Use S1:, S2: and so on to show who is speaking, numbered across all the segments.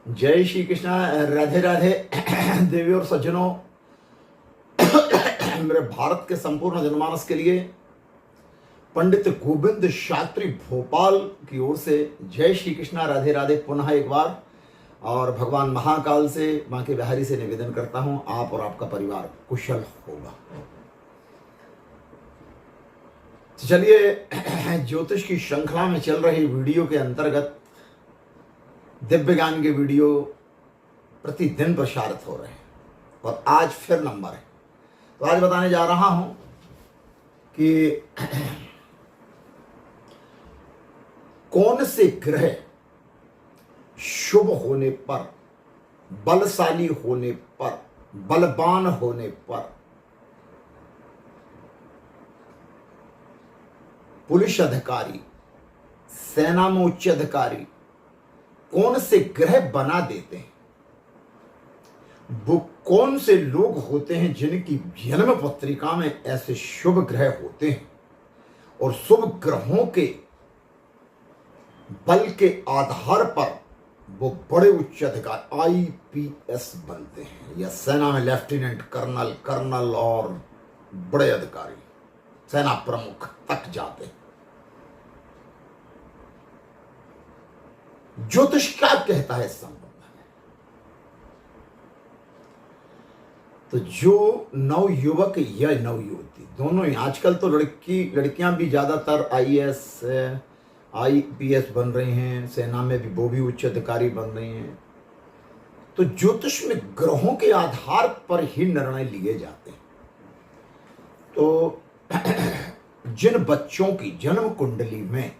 S1: जय श्री कृष्णा। राधे राधे देवी और सज्जनों। मेरे भारत के संपूर्ण जनमानस के लिए पंडित गोविंद शास्त्री भोपाल की ओर से जय श्री कृष्णा, राधे राधे पुनः एक बार। और भगवान महाकाल से, मां के बिहारी से निवेदन करता हूं, आप और आपका परिवार कुशल होगा। तो चलिए, ज्योतिष की श्रृंखला में चल रही वीडियो के अंतर्गत दिव्य ज्ञान के वीडियो प्रतिदिन प्रसारित हो रहे हैं और आज फिर नंबर है। तो आज बताने जा रहा हूं कि कौन से ग्रह शुभ होने पर, बलशाली होने पर, बलवान होने पर पुलिस अधिकारी, सेना में उच्च अधिकारी कौन से ग्रह बना देते हैं। वो कौन से लोग होते हैं जिनकी जन्म पत्रिका में ऐसे शुभ ग्रह होते हैं और शुभ ग्रहों के बल के आधार पर वो बड़े उच्च अधिकारी आईपीएस बनते हैं या सेना में लेफ्टिनेंट कर्नल और बड़े अधिकारी, सेना प्रमुख तक जाते हैं। ज्योतिष क्या कहता है इस संबंध में? तो जो नवयुवक या नवयुवती दोनों ही, आजकल तो लड़कियां भी ज्यादातर आईएएस आईपीएस बन रही हैं, सेना में भी वो भी उच्च अधिकारी बन रही हैं। तो ज्योतिष में ग्रहों के आधार पर ही निर्णय लिए जाते हैं। तो जिन बच्चों की जन्म कुंडली में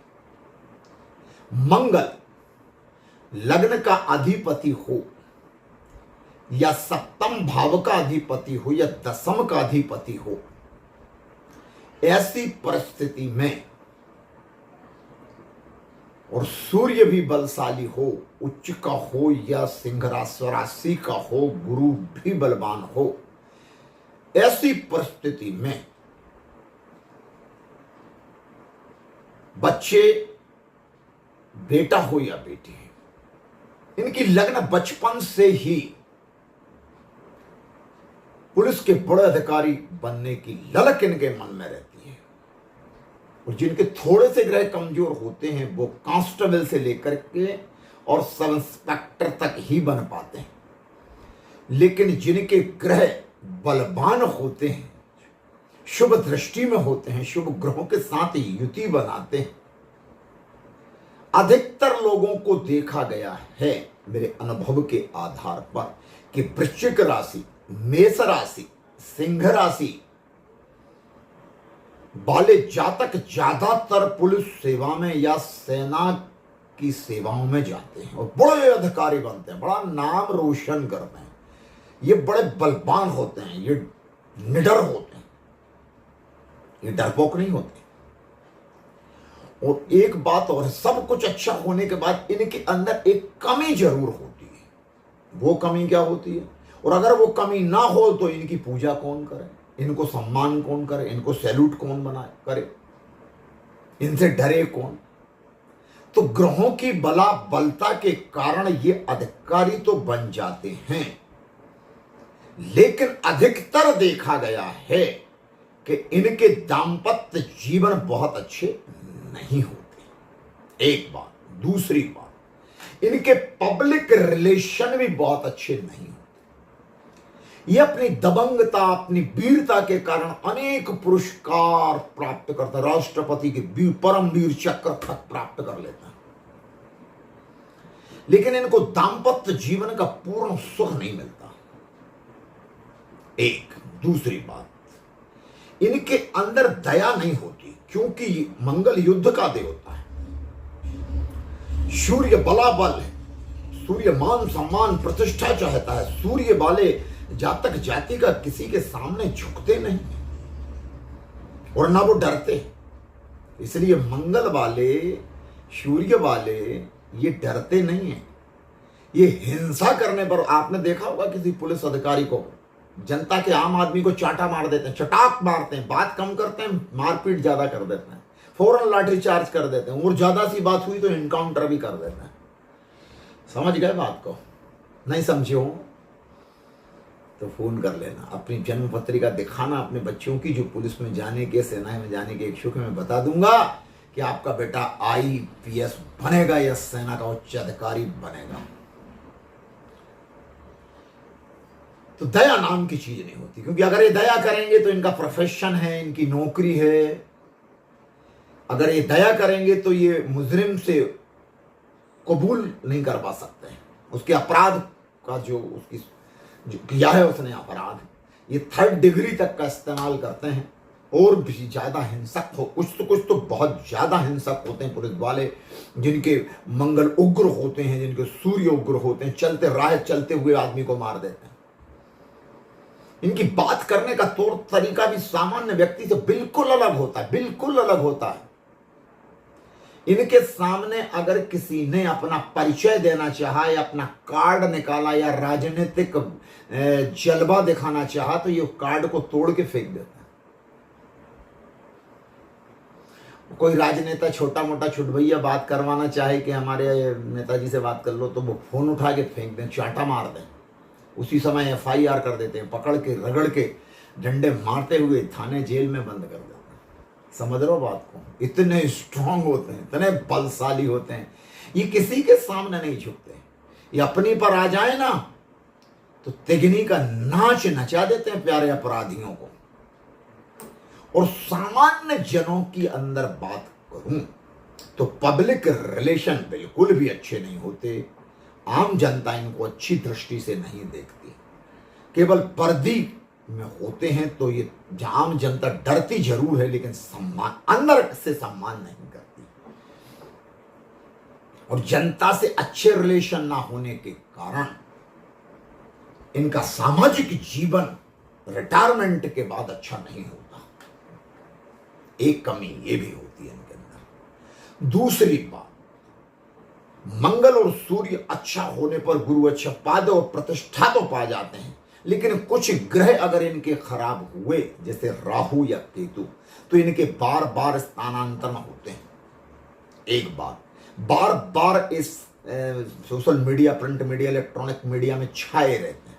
S1: मंगल लग्न का अधिपति हो या सप्तम भाव का अधिपति हो या दसम का अधिपति हो, ऐसी परिस्थिति में और सूर्य भी बलशाली हो, उच्च का हो या सिंह राशि का हो, गुरु भी बलवान हो, ऐसी परिस्थिति में बच्चे बेटा हो या बेटी, इनकी लग्न बचपन से ही पुलिस के बड़े अधिकारी बनने की ललक इनके मन में रहती है। और जिनके थोड़े से ग्रह कमजोर होते हैं वो कांस्टेबल से लेकर के और सब इंस्पेक्टर तक ही बन पाते हैं। लेकिन जिनके ग्रह बलवान होते हैं, शुभ दृष्टि में होते हैं, शुभ ग्रहों के साथ युति बनाते हैं, अधिकतर लोगों को देखा गया है मेरे अनुभव के आधार पर कि वृश्चिक राशि, मेष राशि, सिंह राशि वाले जातक ज्यादातर पुलिस सेवा में या सेना की सेवाओं में जाते हैं और बड़े अधिकारी बनते हैं, बड़ा नाम रोशन करते हैं। ये बड़े बलवान होते हैं, ये निडर होते हैं, ये डरपोक नहीं होते। और एक बात और, सब कुछ अच्छा होने के बाद इनके अंदर एक कमी जरूर होती है। वो कमी क्या होती है? और अगर वो कमी ना हो तो इनकी पूजा कौन करे, इनको सम्मान कौन करे, इनको सैल्यूट कौन करे, इनसे डरे कौन? तो ग्रहों की बलता के कारण ये अधिकारी तो बन जाते हैं, लेकिन अधिकतर देखा गया है कि इनके दाम्पत्य जीवन बहुत अच्छे नहीं होते। एक बात। दूसरी बात, इनके पब्लिक रिलेशन भी बहुत अच्छे नहीं होते। ये अपनी दबंगता, अपनी वीरता के कारण अनेक पुरस्कार प्राप्त करते, राष्ट्रपति के परमवीर चक्र तक प्राप्त कर लेते हैं, लेकिन इनको दाम्पत्य जीवन का पूर्ण सुख नहीं मिलता। एक। दूसरी बात, इनके अंदर दया नहीं होती, क्योंकि मंगल युद्ध का देवता है, सूर्य बलाबल है, सूर्य मान सम्मान प्रतिष्ठा चाहता है। सूर्य वाले जातक जाति का किसी के सामने झुकते नहीं और ना वो डरते। इसलिए मंगल वाले, सूर्य वाले ये डरते नहीं है। ये हिंसा करने पर, आपने देखा होगा किसी पुलिस अधिकारी को, जनता के आम आदमी को चाटा मार देते हैं, चटाक मारते हैं, बात कम करते हैं, मारपीट ज्यादा कर देते हैं, फौरन लाठी चार्ज कर देते हैं, और ज्यादा सी बात हुई तो इनकाउंटर भी कर देते हैं। समझ गए बात को? नहीं समझे हो तो फोन कर लेना, अपनी जन्म पत्रिका दिखाना अपने बच्चों की, जो पुलिस में जाने के, सेना में जाने के इच्छुक है। मैं बता दूंगा कि आपका बेटा IPS बनेगा या सेना का उच्च अधिकारी बनेगा। तो दया नाम की चीज नहीं होती, क्योंकि अगर ये दया करेंगे तो इनका प्रोफेशन है, इनकी नौकरी है। अगर ये दया करेंगे तो ये मुजरिम से कबूल नहीं कर पा सकते हैं, उसके अपराध का जो उसकी जो किया है उसने अपराध, ये 3rd डिग्री तक का इस्तेमाल करते हैं। और भी ज्यादा हिंसक हो, कुछ तो बहुत ज्यादा हिंसक होते हैं पुलिस वाले, जिनके मंगल उग्र होते हैं, जिनके सूर्य उग्र होते हैं, चलते राह चलते हुए आदमी को मार देते हैं। इनकी बात करने का तौर तरीका भी सामान्य व्यक्ति से बिल्कुल अलग होता है, बिल्कुल अलग होता है। इनके सामने अगर किसी ने अपना परिचय देना चाहा या अपना कार्ड निकाला या राजनीतिक जलवा दिखाना चाहा तो ये कार्ड को तोड़ के फेंक देता है। कोई राजनेता छोटा मोटा छुटभैया बात करवाना चाहे कि हमारे नेताजी से बात कर लो, तो वो फोन उठा के फेंक दें, चांटा मार दें, उसी समय FIR कर देते हैं, पकड़ के रगड़ के डंडे मारते हुए थाने जेल में बंद कर देते हैं। समझ रहे हो बात को? इतने स्ट्रांग होते हैं, इतने बलशाली होते हैं, ये किसी के सामने नहीं झुकते। ये अपनी पर आ जाए ना तो तिगनी का नाच नचा देते हैं प्यारे अपराधियों को। और सामान्य जनों की अंदर बात करूं तो पब्लिक रिलेशन बिल्कुल भी अच्छे नहीं होते। आम जनता इनको अच्छी दृष्टि से नहीं देखती, केवल वर्दी में होते हैं तो ये आम जनता डरती जरूर है, लेकिन सम्मान अंदर से सम्मान नहीं करती। और जनता से अच्छे रिलेशन ना होने के कारण इनका सामाजिक जीवन रिटायरमेंट के बाद अच्छा नहीं होता। एक कमी ये भी होती है इनके अंदर। दूसरी बात, मंगल और सूर्य अच्छा होने पर गुरु अच्छा पद और प्रतिष्ठा तो पा जाते हैं, लेकिन कुछ ग्रह अगर इनके खराब हुए, जैसे राहु या केतु, तो इनके बार बार स्थानांतरण होते हैं। एक बार बार इस social media, print media, electronic media में छाए रहते हैं।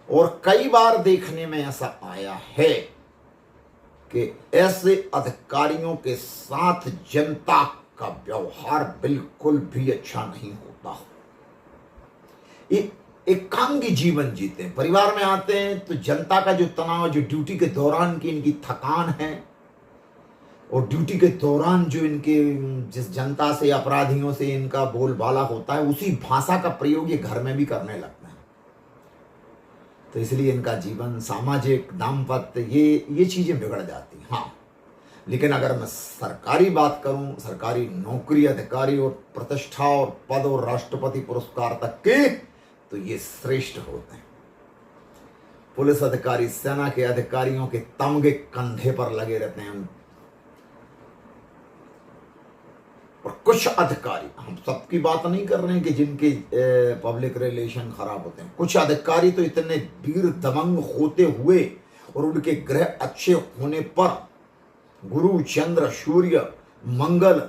S1: और कई बार देखने में ऐसा आया है कि ऐसे अधिकारियों के साथ जनता का व्यवहार बिल्कुल भी अच्छा नहीं होता। एकांगी जीवन जीते हैं, परिवार में आते हैं तो जनता का जो तनाव, जो ड्यूटी के दौरान की इनकी थकान है, और ड्यूटी के दौरान जो इनके जिस जनता से, अपराधियों से इनका बोलबाला होता है, उसी भाषा का प्रयोग ये घर में भी करने लगते हैं। तो इसलिए इनका जीवन, सामाजिक, दाम्पत्य, ये चीजें बिगड़ जाती हैं। हाँ, लेकिन अगर मैं सरकारी बात करूं, सरकारी नौकरी, अधिकारी और प्रतिष्ठा और पद और राष्ट्रपति पुरस्कार तक के, तो ये श्रेष्ठ होते हैं। पुलिस अधिकारी, सेना के अधिकारियों के तमगे कंधे पर लगे रहते हैं। और कुछ अधिकारी, हम सबकी बात नहीं कर रहे हैं कि जिनके पब्लिक रिलेशन खराब होते हैं, कुछ अधिकारी तो इतने वीर दमंग होते हुए और उनके ग्रह अच्छे होने पर, गुरु, चंद्र, सूर्य, मंगल,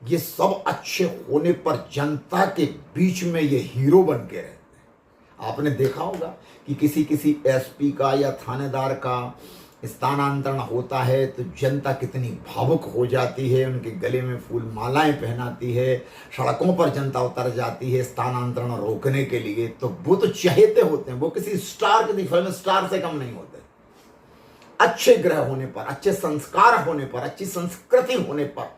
S1: ये सब अच्छे होने पर जनता के बीच में ये हीरो बन के रहते हैं। आपने देखा होगा कि किसी SP का या थानेदार का स्थानांतरण होता है तो जनता कितनी भावुक हो जाती है, उनके गले में फूल मालाएं पहनाती है, सड़कों पर जनता उतर जाती है स्थानांतरण रोकने के लिए। तो वो तो चहेते होते हैं, वो किसी स्टार, किसी फिल्म स्टार से कम नहीं होते। अच्छे ग्रह होने पर, अच्छे संस्कार होने पर, अच्छी संस्कृति होने पर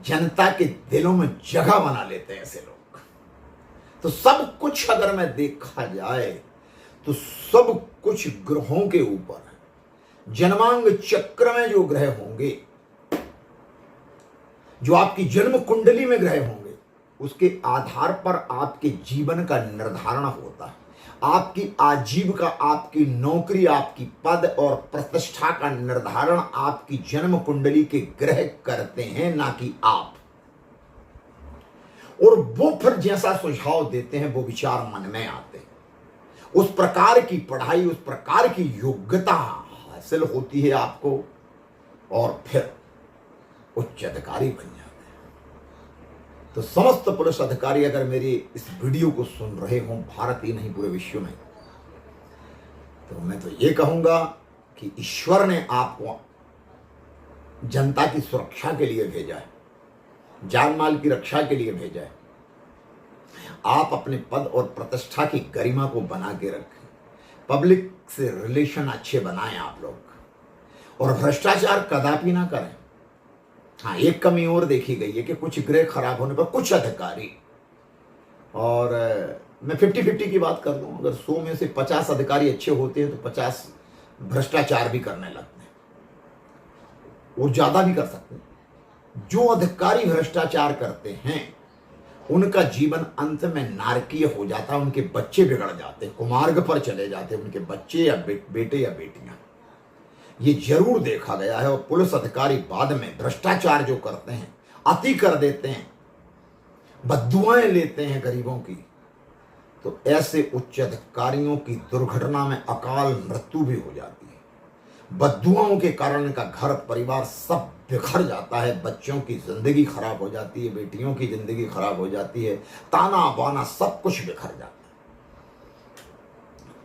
S1: जनता के दिलों में जगह बना लेते हैं ऐसे लोग। तो सब कुछ अगर मैं देखा जाए तो सब कुछ ग्रहों के ऊपर है। जन्मांग चक्र में जो ग्रह होंगे, जो आपकी जन्म कुंडली में ग्रह होंगे, उसके आधार पर आपके जीवन का निर्धारण होता है। आपकी आजीविका, आपकी नौकरी, आपकी पद और प्रतिष्ठा का निर्धारण आपकी जन्म कुंडली के ग्रह करते हैं, ना कि आप। और वो फिर जैसा सुझाव देते हैं वो विचार मन में आते हैं। उस प्रकार की पढ़ाई, उस प्रकार की योग्यता हासिल होती है आपको, और फिर उच्च अधिकारी बन जाते हैं। तो समस्त पुलिस अधिकारी अगर मेरी इस वीडियो को सुन रहे हों, भारत ही नहीं पूरे विश्व में, तो मैं तो ये कहूंगा कि ईश्वर ने आपको जनता की सुरक्षा के लिए भेजा है, जान माल की रक्षा के लिए भेजा है। आप अपने पद और प्रतिष्ठा की गरिमा को बना के रखें, पब्लिक से रिलेशन अच्छे बनाएं आप लोग, और भ्रष्टाचार कदापि ना करें। हाँ, एक कमी और देखी गई है कि कुछ ग्रह खराब होने पर कुछ अधिकारी, और मैं 50-50 की बात कर दूं, अगर 100 में से 50 अधिकारी अच्छे होते हैं तो 50 भ्रष्टाचार भी करने लगते हैं, और ज्यादा भी कर सकते हैं। जो अधिकारी भ्रष्टाचार करते हैं उनका जीवन अंत में नारकीय हो जाता है, उनके बच्चे बिगड़ जाते हैं, कुमार्ग पर चले जाते हैं उनके बच्चे या बेटे या बेटियां। ये जरूर देखा गया है। और पुलिस अधिकारी बाद में भ्रष्टाचार जो करते हैं, अति कर देते हैं, बद्दुआएं लेते हैं गरीबों की, तो ऐसे उच्च अधिकारियों की दुर्घटना में अकाल मृत्यु भी हो जाती है। बद्दुआओं के कारण इनका घर परिवार सब बिखर जाता है, बच्चों की जिंदगी खराब हो जाती है, बेटियों की जिंदगी खराब हो जाती है, ताना बाना सब कुछ बिखर जाता है।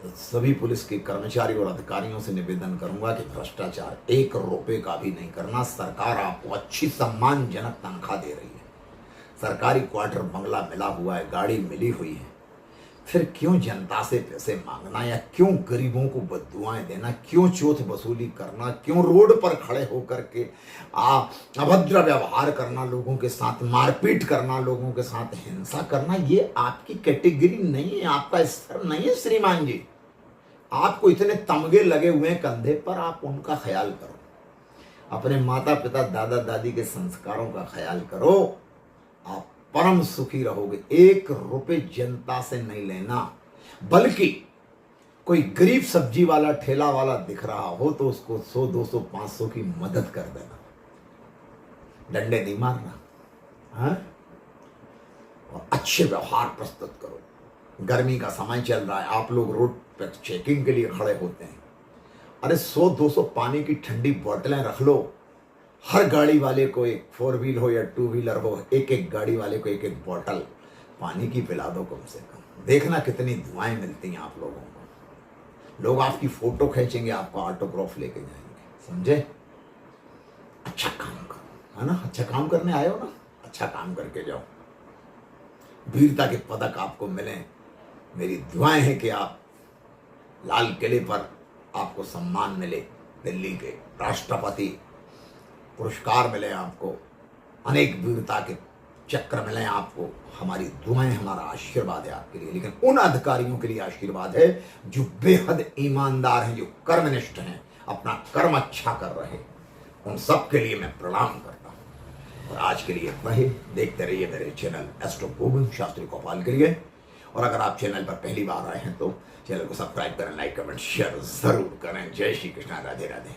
S1: तो सभी पुलिस के कर्मचारी और अधिकारियों से निवेदन करूंगा कि भ्रष्टाचार 1 रुपए का भी नहीं करना। सरकार आपको अच्छी सम्मानजनक तनख्वाह दे रही है, सरकारी क्वार्टर बंगला मिला हुआ है, गाड़ी मिली हुई है, फिर क्यों जनता से पैसे मांगना, या क्यों गरीबों को बद्दुआएं देना, क्यों चोट वसूली करना, क्यों रोड पर खड़े होकर के अभद्र व्यवहार करना, लोगों के साथ मारपीट करना, लोगों के साथ हिंसा करना। ये आपकी कैटेगरी नहीं है, आपका स्तर नहीं है श्रीमान जी। आपको इतने तमगे लगे हुए हैं कंधे पर, आप उनका ख्याल करो, अपने माता पिता दादा दादी के संस्कारों का ख्याल करो, आप परम सुखी रहोगे। 1 रुपए जनता से नहीं लेना, बल्कि कोई गरीब सब्जी वाला ठेला वाला दिख रहा हो तो उसको 100 200 500 की मदद कर देना, डंडे नहीं मारना। हाँ? और अच्छे व्यवहार प्रस्तुत करो। गर्मी का समय चल रहा है, आप लोग रोड पर चेकिंग के लिए खड़े होते हैं, अरे 100 200 पानी की ठंडी बोतलें रख लो, हर गाड़ी वाले को, एक 4 व्हील हो या 2 व्हीलर हो, एक गाड़ी वाले को एक बोतल पानी की पिला दो कम से कम। देखना कितनी दुआएं मिलती हैं आप लोगों को। लोग आपकी फोटो खींचेंगे, आपको ऑटोग्राफ लेके जाएंगे, समझे? अच्छा काम करो, है ना? अच्छा काम करने आए हो ना, अच्छा काम करके जाओ, वीरता के पदक आपको मिले। मेरी दुआएं हैं कि आप लाल किले पर आपको सम्मान मिले, दिल्ली के राष्ट्रपति पुरस्कार मिले आपको, अनेक वीरता के चक्र मिले आपको। हमारी दुआएं, हमारा आशीर्वाद है आपके लिए। लेकिन उन अधिकारियों के लिए आशीर्वाद है जो बेहद ईमानदार हैं, जो कर्मनिष्ठ हैं, अपना कर्म अच्छा कर रहे हैं, उन सब के लिए मैं प्रणाम करता हूं। और आज के लिए इतना ही। देखते रहिए मेरे चैनल एस्ट्रो गोविंद शास्त्री गोपाल के लिए। और अगर आप चैनल पर पहली बार आए हैं तो चैनल को सब्सक्राइब करें, लाइक कमेंट शेयर जरूर करें। जय श्री कृष्णा, राधे राधे।